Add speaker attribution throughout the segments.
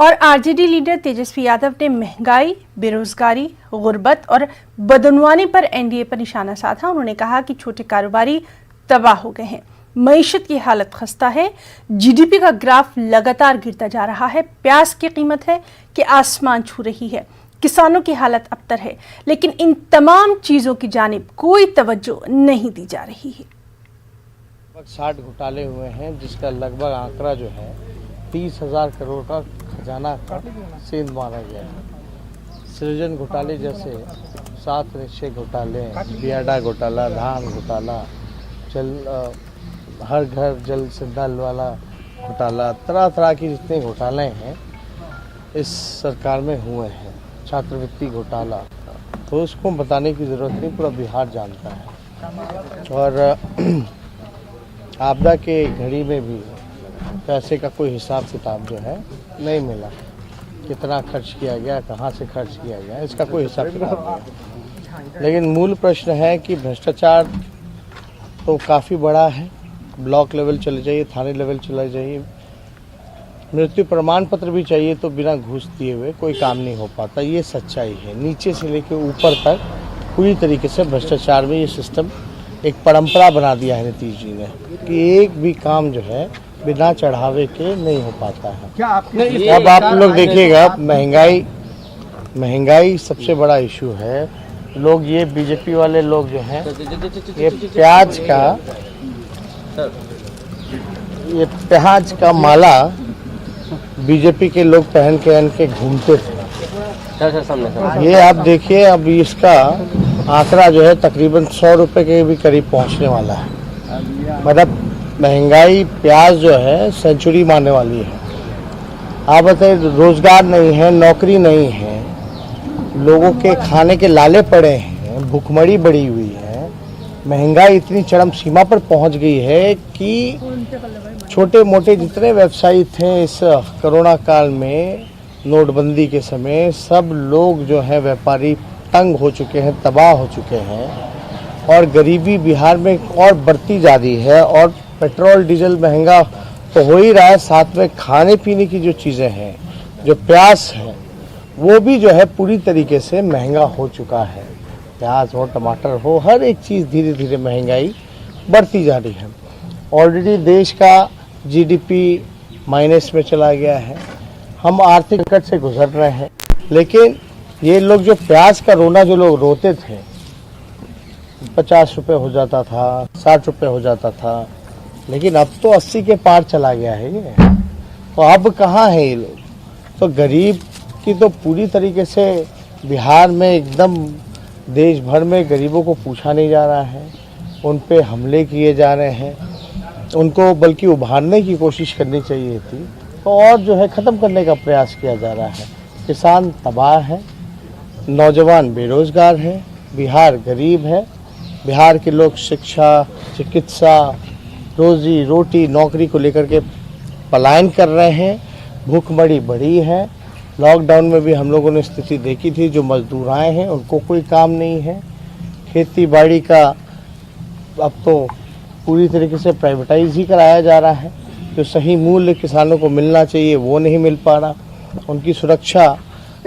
Speaker 1: और RJD leader Tejashwi Yadav ने महंगाई, बेरोजगारी, गुर्बत और बदनवानी पर एनडीए पर निशाना साधा। उन्होंने कहा कि छोटे कारोबारी तबाह हो गए हैं, मईशत की हालत खस्ता है, जीडीपी का ग्राफ लगातार गिरता जा रहा है, प्याज की कीमत है कि आसमान छू रही है, किसानों की हालत अबतर है, लेकिन इन तमाम चीजों की जानिब कोई तवज्जो नहीं दी जा रही है।
Speaker 2: 60 घोटाले हुए हैं, जिसका लगभग आंकड़ा जो है 30,000 करोड़ का खजाना का सेंध मारा गया है। सृजन घोटाले जैसे 7 निश्चय घोटाले, बियाडा घोटाला, धान घोटाला, हर घर जल से नल वाला घोटाला, तरह तरह की जितने घोटाले हैं इस सरकार में हुए हैं। छात्रवृत्ति घोटाला तो उसको बताने की ज़रूरत नहीं, पूरा बिहार जानता है। और आपदा के घड़ी में भी पैसे का कोई हिसाब किताब जो है नहीं मिला, कितना खर्च किया गया, कहाँ से खर्च किया गया, इसका कोई हिसाब किताब नहीं। लेकिन मूल प्रश्न है कि भ्रष्टाचार तो काफ़ी बड़ा है, ब्लॉक लेवल चले जाइए, थाने लेवल चले जाइए, मृत्यु प्रमाण पत्र भी चाहिए तो बिना घूस दिए हुए कोई काम नहीं हो पाता। ये सच्चाई है। नीचे से लेकर ऊपर तक पूरी तरीके से भ्रष्टाचार में ये सिस्टम एक परंपरा बना दिया है नीतीश जी ने कि एक भी काम जो है बिना चढ़ावे के नहीं हो पाता है।
Speaker 3: क्या आपने
Speaker 2: अब आप लोग देखिएगा, महंगाई सबसे बड़ा इशू है। लोग ये बीजेपी वाले लोग जो हैं ये प्याज का माला बीजेपी के लोग पहन के घूमते थे। ये आप देखिए, अब इसका आंकड़ा जो है तकरीबन 100 रुपए के भी करीब पहुंचने वाला है। मतलब महंगाई प्याज जो है सेंचुरी मारने वाली है। आप बताइए, रोजगार नहीं है, नौकरी नहीं है, लोगों के खाने के लाले पड़े हैं, भूखमरी बढ़ी हुई है, महंगाई इतनी चरम सीमा पर पहुंच गई है कि छोटे मोटे जितने व्यवसायी थे इस कोरोना काल में, नोटबंदी के समय, सब लोग जो है व्यापारी तंग हो चुके हैं, तबाह हो चुके हैं। और गरीबी बिहार में और बढ़ती जा रही है। और पेट्रोल डीजल महंगा तो हो ही रहा है, साथ में खाने पीने की जो चीज़ें हैं, जो प्याज है, वो भी जो है पूरी तरीके से महंगा हो चुका है। प्याज हो, टमाटर हो, हर एक चीज़ धीरे धीरे महंगाई बढ़ती जा रही है। ऑलरेडी देश का जीडीपी माइनस में चला गया है, हम आर्थिक संकट से गुजर रहे हैं। लेकिन ये लोग जो प्याज का रोना जो लोग रोते थे, 50 रुपये हो जाता था, 60 रुपये हो जाता था, लेकिन अब तो 80 के पार चला गया है ये। तो अब कहाँ है ये लोग? तो गरीब की तो पूरी तरीके से बिहार में एकदम देश भर में गरीबों को पूछा नहीं जा रहा है, उन पे हमले किए जा रहे हैं, उनको बल्कि उभारने की कोशिश करनी चाहिए थी, तो और जो है ख़त्म करने का प्रयास किया जा रहा है। किसान तबाह है, नौजवान बेरोजगार है, बिहार गरीब है, बिहार के लोग शिक्षा, चिकित्सा, रोजी रोटी, नौकरी को लेकर के पलायन कर रहे हैं, भूखमरी बढ़ी है। लॉकडाउन में भी हम लोगों ने स्थिति देखी थी, जो मजदूर आए हैं उनको कोई काम नहीं है। खेती बाड़ी का अब तो पूरी तरीके से प्राइवेटाइज ही कराया जा रहा है। जो सही मूल्य किसानों को मिलना चाहिए वो नहीं मिल पा रहा। उनकी सुरक्षा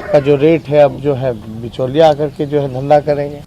Speaker 2: का जो रेट है, अब जो है बिचौलिया आकर के जो है धंधा करेंगे।